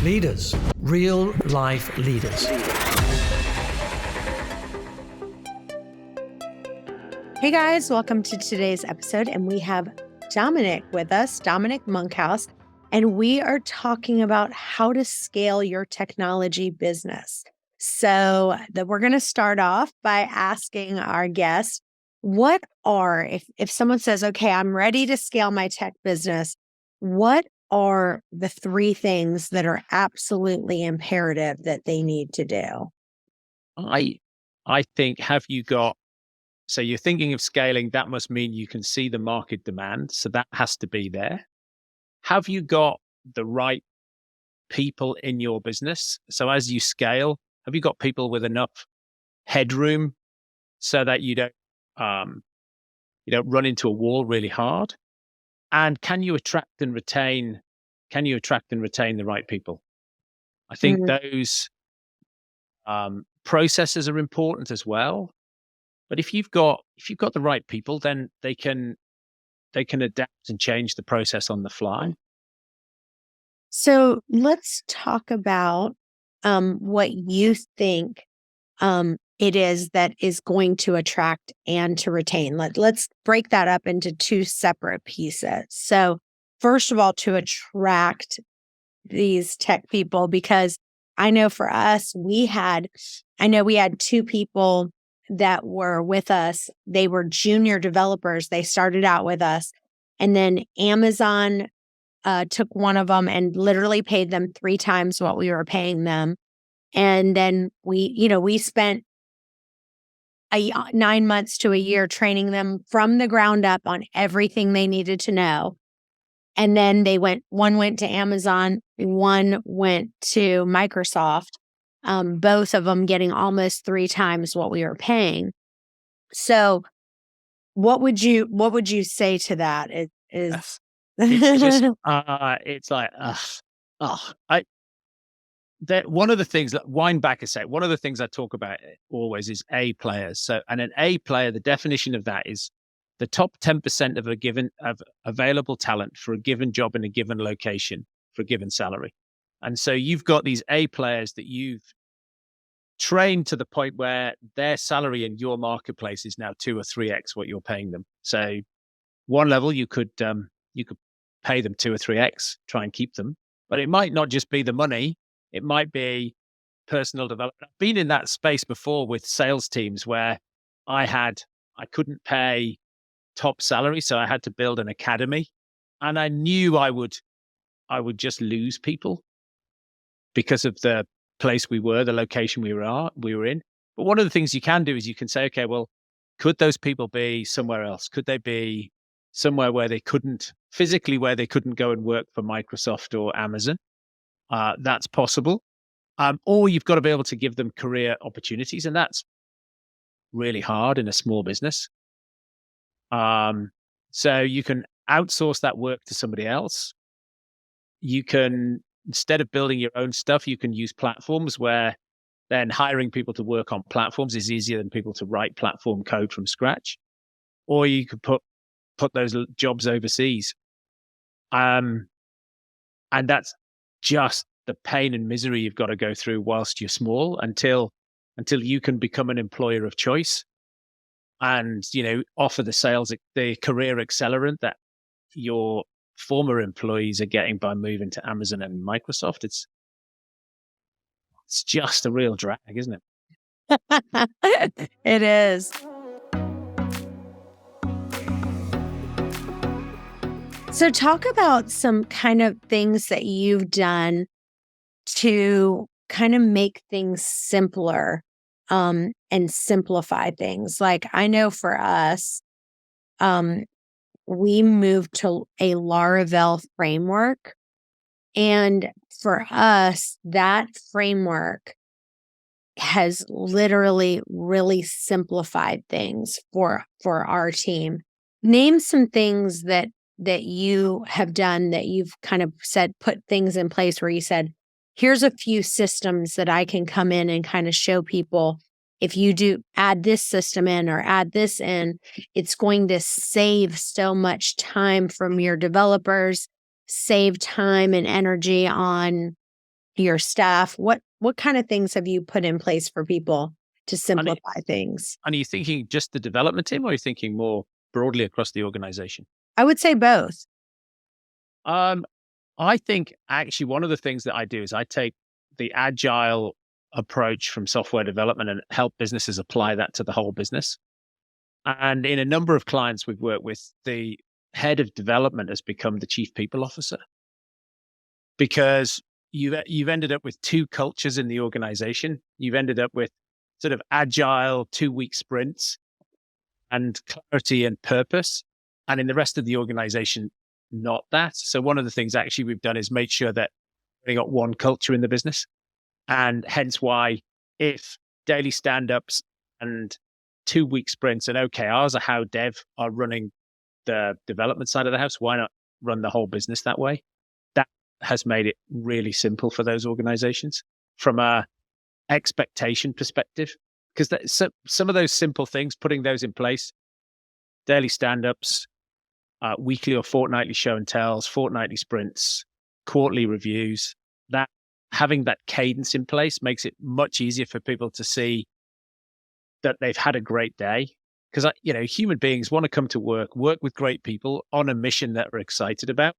Leaders, real life leaders. Hey guys, welcome to today's episode. And we have Dominic with us, Dominic Monkhouse, and we are talking about how to scale your technology business. So we're going to start off by asking our guest, if someone says, okay, I'm ready to scale my tech business, what are the three things that are absolutely imperative that they need to do? I think, so you're thinking of scaling, that must mean you can see the market demand. So that has to be there. Have you got the right people in your business? So as you scale, have you got people with enough headroom so that you don't run into a wall really hard? And can you attract and retain the right people? I think those processes are important as well. But if you've got the right people, then they can adapt and change the process on the fly. So let's talk about what you think it is that is going to attract and to retain. Let's break that up into two separate pieces. So first of all, to attract these tech people, because I know for us, we had two people that were with us. They were junior developers. They started out with us, and then Amazon took one of them and literally paid them 3 times what we were paying them. And then we spent 9 months to a year training them from the ground up on everything they needed to know. And then one went to Amazon, one went to Microsoft, both of them getting almost 3 times what we were paying. So what would you say to that? It's just, it's like, one of the things, wind back a sec, one of the things I talk about always is A players. So, and an A player, the definition of that is the top 10% of available talent for a given job in a given location for a given salary. And so you've got these A players that you've trained to the point where their salary in your marketplace is now 2 or 3x what you're paying them. So one level you could pay them 2 or 3x, try and keep them, but it might not just be the money. It might be personal development. I've been in that space before with sales teams where I couldn't pay top salary, so I had to build an academy, and I knew I would just lose people because of the place we were, the location we were in. But one of the things you can do is you can say, okay, well, could those people be somewhere else? Could they be somewhere where they couldn't go and work for Microsoft or Amazon? That's possible. Or you've got to be able to give them career opportunities, and that's really hard in a small business. So you can outsource that work to somebody else. You can, instead of building your own stuff, you can use platforms where then hiring people to work on platforms is easier than people to write platform code from scratch. Or you could put those jobs overseas. And that's just the pain and misery you've got to go through whilst you're small until you can become an employer of choice and, offer the career accelerant that your former employees are getting by moving to Amazon and Microsoft. It's just a real drag, isn't it? It is. So talk about some kind of things that you've done to kind of make things simpler and simplify things. Like I know for us, we moved to a RLL framework. And for us, that framework has literally really simplified things for our team. Name some things that you have done that you've kind of said, put things in place where you said, here's a few systems that I can come in and kind of show people. If you do add this system in or add this in, it's going to save so much time from your developers, save time and energy on your staff? What kind of things have you put in place for people to simplify things? And are you thinking just the development team, or are you thinking more broadly across the organization? I would say both. I think actually one of the things that I do is I take the agile approach from software development and help businesses apply that to the whole business. And in a number of clients we've worked with, the head of development has become the chief people officer, because you've ended up with two cultures in the organization. You've ended up with sort of agile 2-week sprints and clarity and purpose. And in the rest of the organization, not that. So one of the things actually we've done is made sure that we got one culture in the business. And hence why if daily stand-ups and 2-week sprints and OKRs are how dev are running the development side of the house, why not run the whole business that way? That has made it really simple for those organizations from a expectation perspective. Because some of those simple things, putting those in place, daily stand-ups, weekly or fortnightly show and tells, fortnightly sprints, quarterly reviews, that having that cadence in place makes it much easier for people to see that they've had a great day. Because, human beings want to come to work with great people on a mission that we're excited about.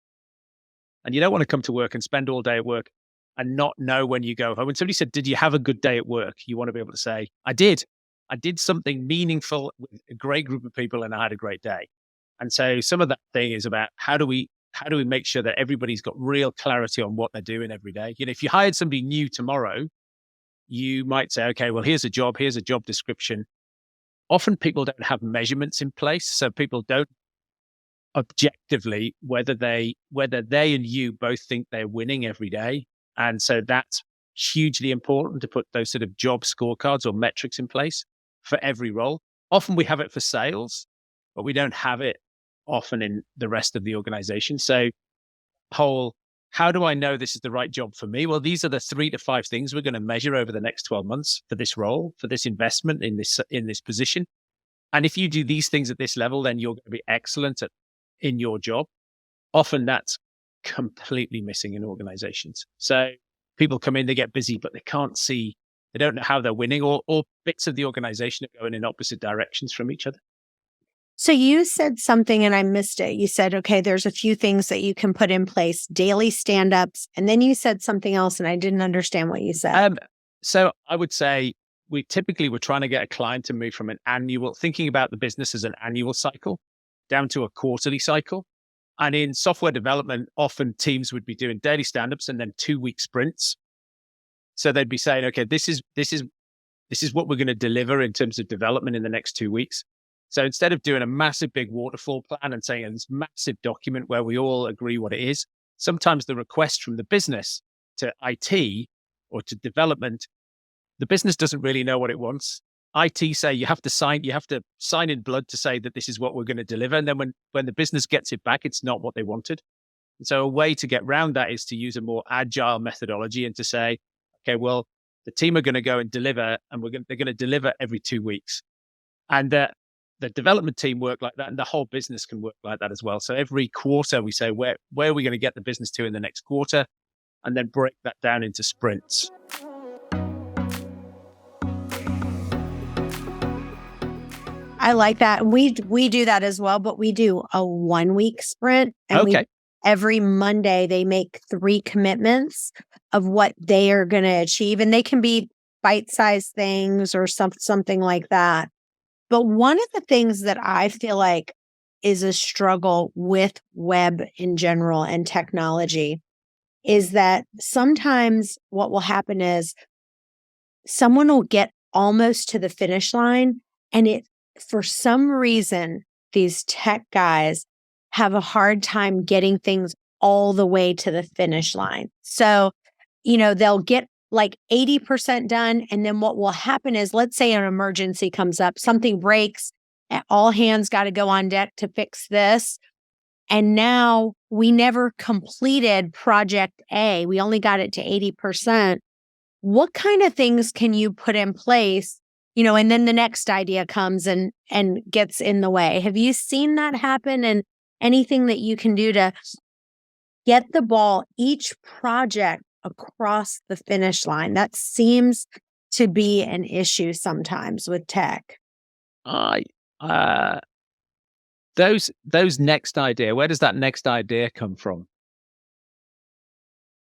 And you don't want to come to work and spend all day at work and not know when you go home. When somebody said, "Did you have a good day at work?" You want to be able to say, "I did. I did something meaningful with a great group of people and I had a great day." And so some of that thing is about how do we make sure that everybody's got real clarity on what they're doing every day? If you hired somebody new tomorrow, you might say, "Okay, well, here's a job description." Often people don't have measurements in place, so people don't objectively whether they and you both think they're winning every day. And so that's hugely important to put those sort of job scorecards or metrics in place for every role. Often we have it for sales, but we don't have it often in the rest of the organization. So how do I know this is the right job for me? Well, these are the 3 to 5 things we're going to measure over the next 12 months for this role, for this investment in this position. And if you do these things at this level, then you're going to be excellent in your job. Often that's completely missing in organizations. So people come in, they get busy, but they don't know how they're winning, or bits of the organization are going in opposite directions from each other. So you said something and I missed it. You said, okay, there's a few things that you can put in place, daily stand-ups. And then you said something else and I didn't understand what you said. So I would say we're trying to get a client to move from thinking about the business as an annual cycle down to a quarterly cycle. And in software development, often teams would be doing daily stand-ups and then 2-week sprints. So they'd be saying, okay, this is what we're going to deliver in terms of development in the next 2 weeks. So instead of doing a massive big waterfall plan and saying this massive document where we all agree what it is, sometimes the request from the business to IT or to development, the business doesn't really know what it wants. IT say you have to sign in blood to say that this is what we're going to deliver. And then when the business gets it back, it's not what they wanted. And so a way to get around that is to use a more agile methodology and to say, okay, well, the team are going to go and deliver, and they're going to deliver every 2 weeks. And the development team work like that, and the whole business can work like that as well. So every quarter we say, where are we going to get the business to in the next quarter? And then break that down into sprints. I like that. We do that as well, but we do a 1-week sprint. And every Monday they make 3 commitments of what they are going to achieve. And they can be bite-sized things or something like that. But one of the things that I feel like is a struggle with web in general and technology is that sometimes what will happen is someone will get almost to the finish line, and for some reason, these tech guys have a hard time getting things all the way to the finish line. So, they'll get like 80% done. And then what will happen is, let's say an emergency comes up, something breaks, all hands got to go on deck to fix this. And now we never completed project A. We only got it to 80%. What kind of things can you put in place? And then the next idea comes and gets in the way. Have you seen that happen? And anything that you can do to get the ball, each project across the finish line? That seems to be an issue sometimes with tech. I those next idea, where does that next idea come from?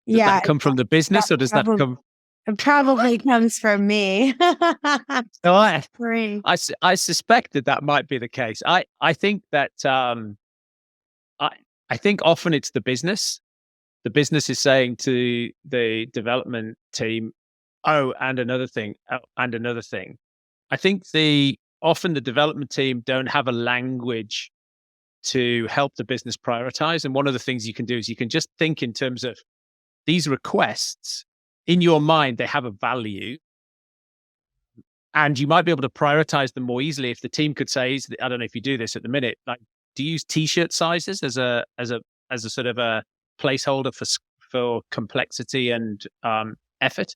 Does Yeah, that come from the business, or does that come? it probably comes from me. No, Free. I suspect that might be the case. I think that I think often it's the business. The business is saying to the development team, "Oh, and another thing, oh, and another thing." I think often the development team don't have a language to help the business prioritize. And one of the things you can do is you can just think in terms of these requests in your mind. They have a value, and you might be able to prioritize them more easily if the team could say, I don't know if you do this at the minute, like, do you use t-shirt sizes as a sort of a placeholder for complexity and effort?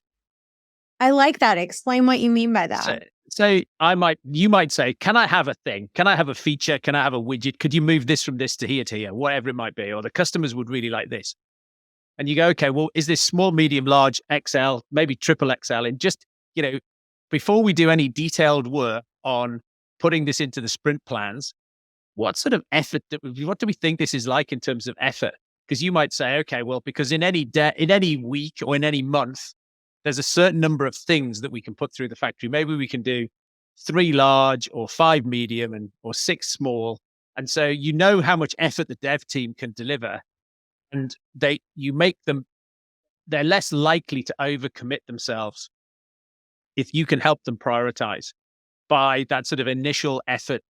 I like that. Explain what you mean by that. So you might say, can I have a thing? Can I have a feature? Can I have a widget? Could you move this from this to here, whatever it might be? Or the customers would really like this. And you go, okay, well, is this small, medium, large, XL, maybe triple XL? And just, before we do any detailed work on putting this into the sprint plans, what sort of effort, what do we think this is like in terms of effort? Because you might say, okay, well, because in any week or in any month, there's a certain number of things that we can put through the factory. Maybe we can do 3 large or 5 medium or 6 small. And so you know how much effort the dev team can deliver. And you make them, they're less likely to overcommit themselves if you can help them prioritize by that sort of initial effort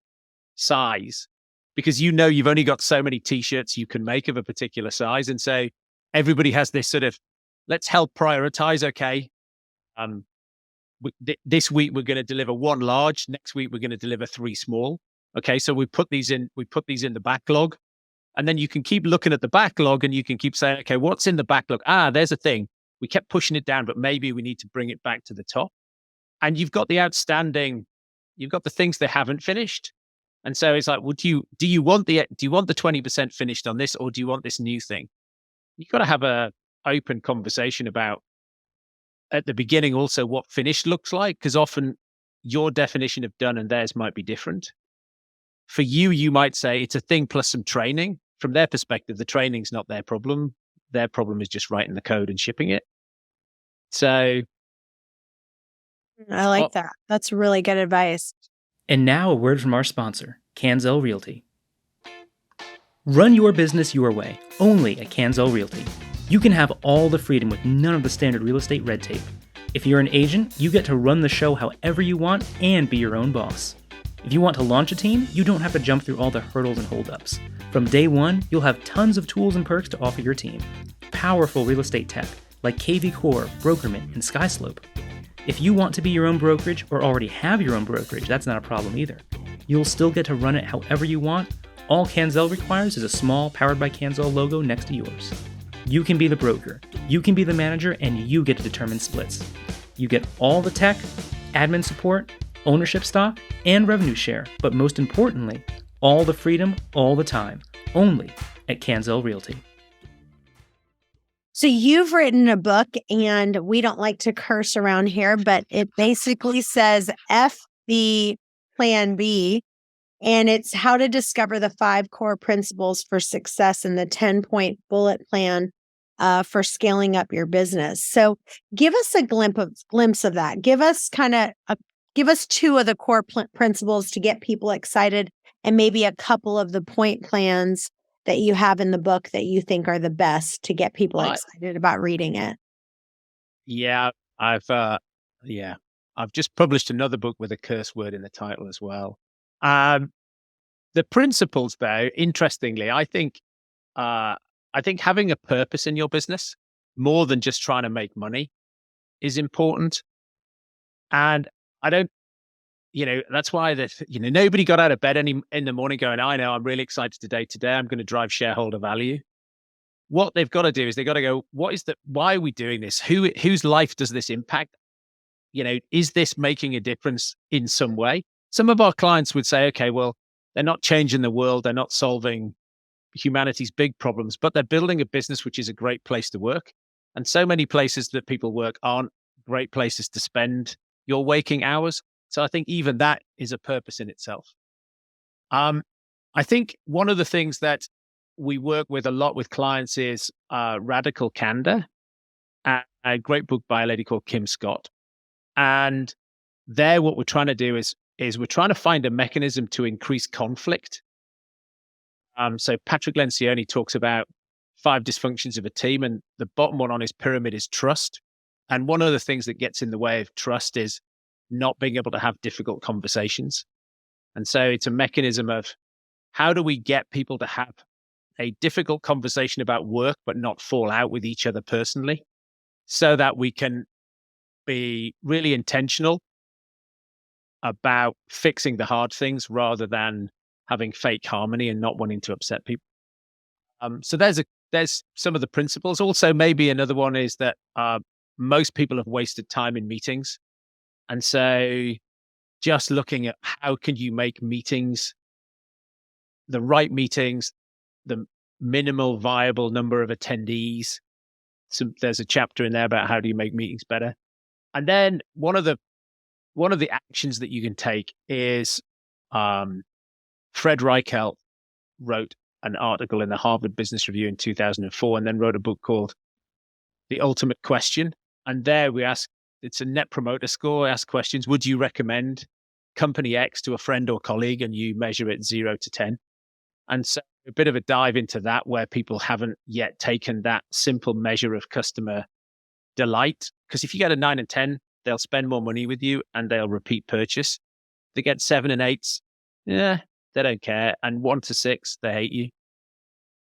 size, because you've only got so many t-shirts you can make of a particular size. And so everybody has this sort of, let's help prioritize. Okay. This week we're going to deliver 1 large. Next week we're going to deliver 3 small. Okay. So we put these in the backlog, and then you can keep looking at the backlog and you can keep saying, okay, what's in the backlog? There's a thing. We kept pushing it down, but maybe we need to bring it back to the top. And you've got the things they haven't finished. And so it's like, well, do you want the 20% finished on this, or do you want this new thing? You've got to have a open conversation about at the beginning also what finished looks like, because often your definition of done and theirs might be different. For you might say it's a thing plus some training. From their perspective, the training's not their problem. Their problem is just writing the code and shipping it. So I like that. That's really good advice. And now a word from our sponsor, Chantel Realty. Run your business your way, only at Chantel Realty. You can have all the freedom with none of the standard real estate red tape. If you're an agent, you get to run the show however you want and be your own boss. If you want to launch a team, you don't have to jump through all the hurdles and holdups. From day one, you'll have tons of tools and perks to offer your team. Powerful real estate tech like KV Core, Brokerman, and Skyslope. If you want to be your own brokerage or already have your own brokerage, that's not a problem either. You'll still get to run it however you want. All Chantel requires is a small Powered by Chantel logo next to yours. You can be the broker, you can be the manager, and you get to determine splits. You get all the tech, admin support, ownership stock, and revenue share, but most importantly, all the freedom, all the time, only at Chantel Realty. So you've written a book, and we don't like to curse around here, but it basically says F the plan B, and it's how to discover the 5 core principles for success in the 10-point bullet plan for scaling up your business. So give us a glimpse of that. Give us give us 2 of the core principles to get people excited, and maybe a couple of the point plans that you have in the book that you think are the best to get people excited about reading it. Yeah, I've just published another book with a curse word in the title as well. The principles, though, interestingly, I think having a purpose in your business more than just trying to make money is important. And I don't, that's why nobody got out of bed in the morning going, I know I'm really excited today. Today I'm going to drive shareholder value. What they've got to do is they've got to go, why are we doing this? Whose life does this impact? Is this making a difference in some way? Some of our clients would say, okay, well, they're not changing the world. They're not solving humanity's big problems, but they're building a business which is a great place to work. And so many places that people work aren't great places to spend your waking hours. So I think even that is a purpose in itself. I think one of the things that we work with a lot with clients is radical candor, a great book by a lady called Kim Scott. And there, what we're trying to do is we're trying to find a mechanism to increase conflict. So Patrick Lencioni talks about 5 dysfunctions of a team, and the bottom one on his pyramid is trust. And one of the things that gets in the way of trust is not being able to have difficult conversations. And so it's a mechanism of how do we get people to have a difficult conversation about work, but not fall out with each other personally, so that we can be really intentional about fixing the hard things rather than having fake harmony and not wanting to upset people. So there's some of the principles. Also, maybe another one is that most people have wasted time in meetings. And so just looking at how can you make meetings, the right meetings, the minimal viable number of attendees. So there's a chapter in there about how do you make meetings better. And then one of the actions that you can take is Fred Reichelt wrote an article in the Harvard Business Review in 2004 and then wrote a book called The Ultimate Question. And there we ask, it's a net promoter score, ask questions. Would you recommend company X to a friend or colleague? And you measure it 0 to 10. And so a bit of a dive into that where people haven't yet taken that simple measure of customer delight. Because if you get a 9 and 10, they'll spend more money with you and they'll repeat purchase. They get 7 and 8s, they don't care. And 1 to 6, they hate you.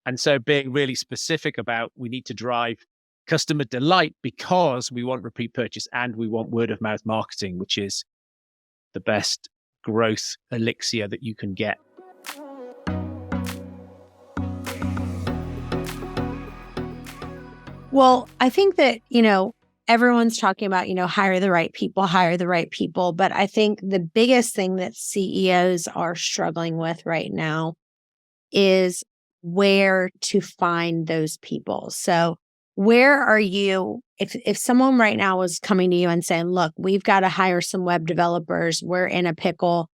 And so being really specific about we need to drive customer delight because we want repeat purchase and we want word of mouth marketing, which is the best growth elixir that you can get. Well, I think that, everyone's talking about, hire the right people. But I think the biggest thing that CEOs are struggling with right now is where to find those people. So where are you, if someone right now was coming to you and saying, look, we've got to hire some web developers, we're in a pickle,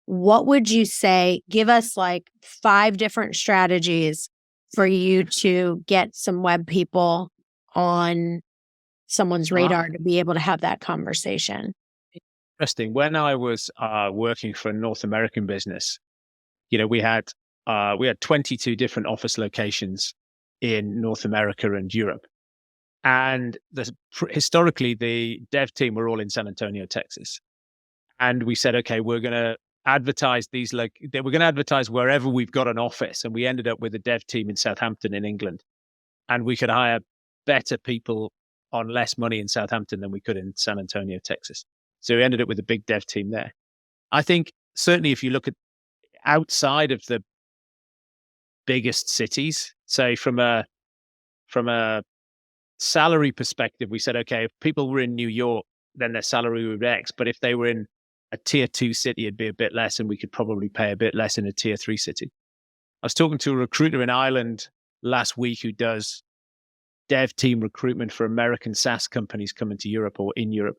what would you say? Give us like 5 different strategies for you to get some web people on someone's radar to be able to have that conversation. Interesting. When I was working for a North American business, we had 22 different office locations in North America and Europe. And historically, the dev team were all in San Antonio, Texas. And we said, okay, we're going to advertise we're going to advertise wherever we've got an office. And we ended up with a dev team in Southampton in England. And we could hire better people on less money in Southampton than we could in San Antonio, Texas. So we ended up with a big dev team there. I think certainly if you look at outside of the biggest cities, say from a salary perspective, we said, okay, if people were in New York, then their salary would be X. But if they were in a tier 2 city, it'd be a bit less, and we could probably pay a bit less in a tier 3 city. I was talking to a recruiter in Ireland last week who does dev team recruitment for American SaaS companies coming to Europe or in Europe.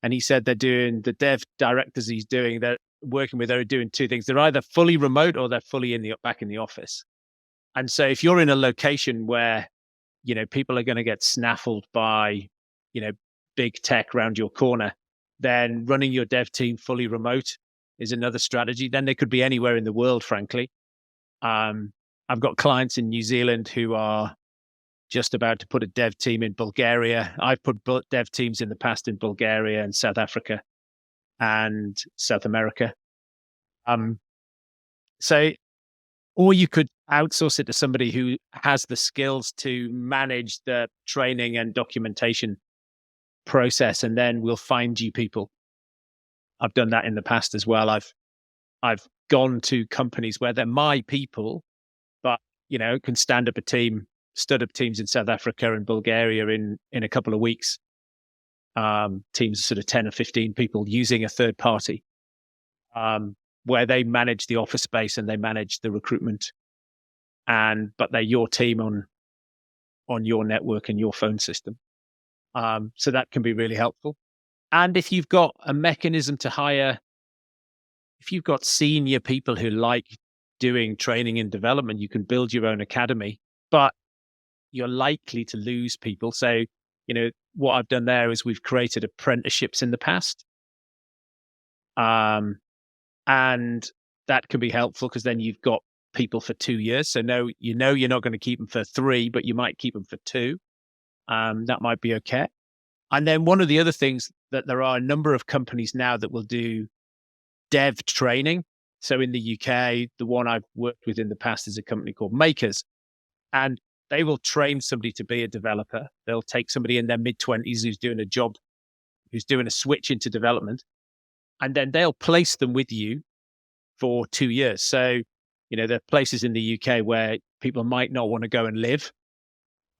And he said they're doing, the dev directors they're working with, they're doing 2 things. They're either fully remote or they're fully back in the office. And so if you're in a location where, people are going to get snaffled by, big tech around your corner, then running your dev team fully remote is another strategy. Then they could be anywhere in the world, frankly. I've got clients in New Zealand who are just about to put a dev team in Bulgaria. I've put dev teams in the past in Bulgaria and South Africa and South America. Or you could outsource it to somebody who has the skills to manage the training and documentation process, and then we'll find you people. I've done that in the past as well. I've gone to companies where they're my people, but can stand up a team, stood up teams in South Africa and Bulgaria in a couple of weeks. Teams of sort of 10 or 15 people using a third party, where they manage the office space and they manage the recruitment, but they're your team on your network and your phone system. So that can be really helpful. And if you've got a mechanism to hire, if you've got senior people who like doing training and development, you can build your own academy, but you're likely to lose people. So, what I've done there is we've created apprenticeships in the past. And that can be helpful because then you've got people for 2 years. So you're not going to keep them for 3, but you might keep them for 2. That might be okay. And then one of the other things that there are a number of companies now that will do dev training. So in the UK, the one I've worked with in the past is a company called Makers, and they will train somebody to be a developer. They'll take somebody in their mid-20s who's doing a job, who's doing a switch into development, and then they'll place them with you for 2 years. So, there are places in the UK where people might not want to go and live.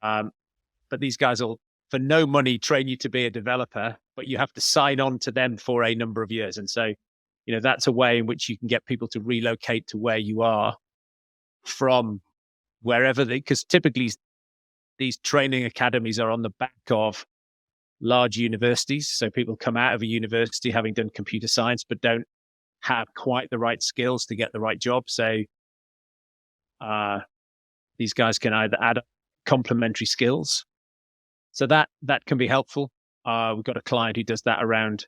But these guys will, for no money, train you to be a developer, but you have to sign on to them for a number of years. And so, that's a way in which you can get people to relocate to where you are from wherever because typically these training academies are on the back of large universities. So people come out of a university having done computer science, but don't have quite the right skills to get the right job. So these guys can either add complementary skills. So that can be helpful. We've got a client who does that around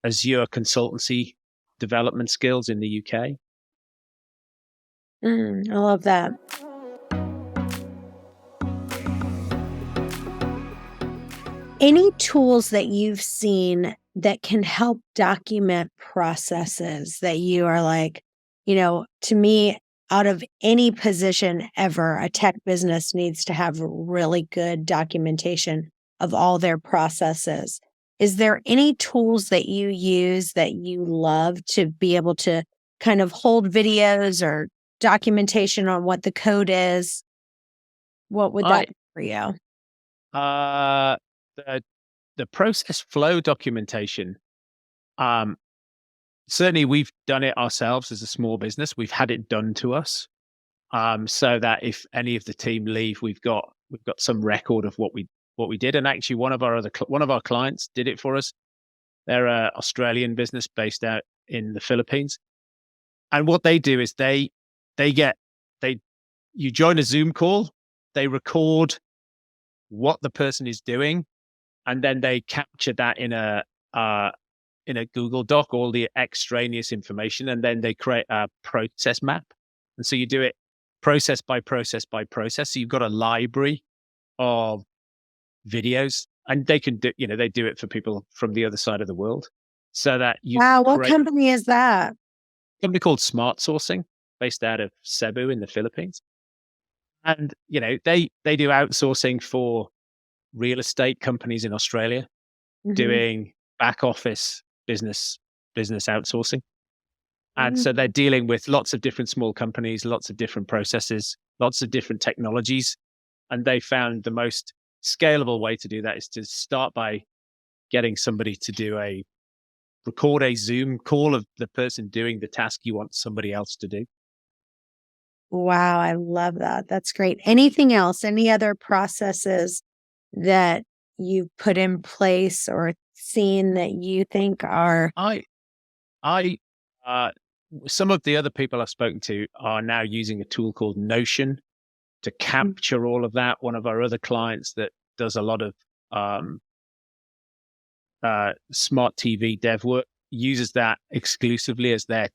Azure consultancy development skills in the UK. I love that. Any tools that you've seen that can help document processes that you are like, to me, out of any position ever, a tech business needs to have really good documentation of all their processes. Is there any tools that you use that you love to be able to kind of hold videos or documentation on what the code is? What would that be for you? The process flow documentation. Certainly we've done it ourselves as a small business. We've had it done to us. So that if any of the team leave, we've got some record of what we did. And actually one of our clients did it for us. They're an Australian business based out in the Philippines. And what they do is you join a Zoom call, they record what the person is doing, and then they capture that in a Google Doc, all the extraneous information, and then they create a process map. And so you do it process by process by process. So you've got a library of videos, and they can do, they do it for people from the other side of the world. So that you what company is that? A company called Smart Sourcing, based out of Cebu in the Philippines. And, they do outsourcing for real estate companies in Australia, doing back office business outsourcing. And so they're dealing with lots of different small companies, lots of different processes, lots of different technologies. And they found the most scalable way to do that is to start by getting somebody to record a Zoom call of the person doing the task you want somebody else to do. Wow, I love that. That's great. Anything else? Any other processes that you've put in place or seen that you think are? Some of the other people I've spoken to are now using a tool called Notion to capture all of that. One of our other clients that does a lot of smart TV dev work uses that exclusively as their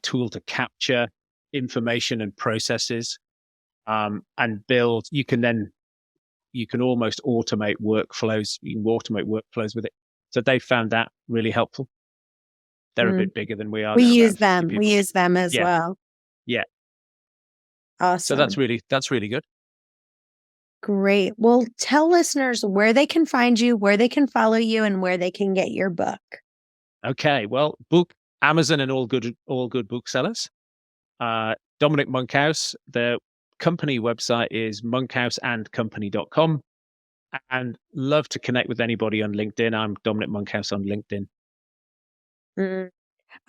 tool to capture information and processes, and build. You can almost automate workflows. You can automate workflows with it. So they found that really helpful. They're a bit bigger than we are. We use them. We use them as well. Yeah. Awesome. So that's really good. Great. Well, tell listeners where they can find you, where they can follow you, and where they can get your book. Okay. Well, book Amazon and all good booksellers. Dominic Monkhouse. The company website is monkhouseandcompany.com. And love to connect with anybody on LinkedIn. I'm Dominic Monkhouse on LinkedIn. All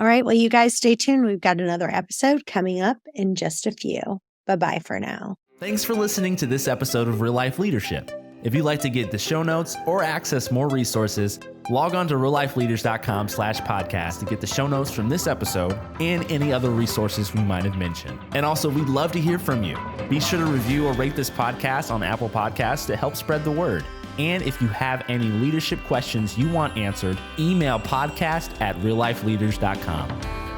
right. Well, you guys stay tuned. We've got another episode coming up in just a few. Bye-bye for now. Thanks for listening to this episode of Real Life Leadership. If you'd like to get the show notes or access more resources, log on to reallifeleaders.com/podcast to get the show notes from this episode and any other resources we might have mentioned. And also, we'd love to hear from you. Be sure to review or rate this podcast on Apple Podcasts to help spread the word. And if you have any leadership questions you want answered, email podcast@reallifeleaders.com.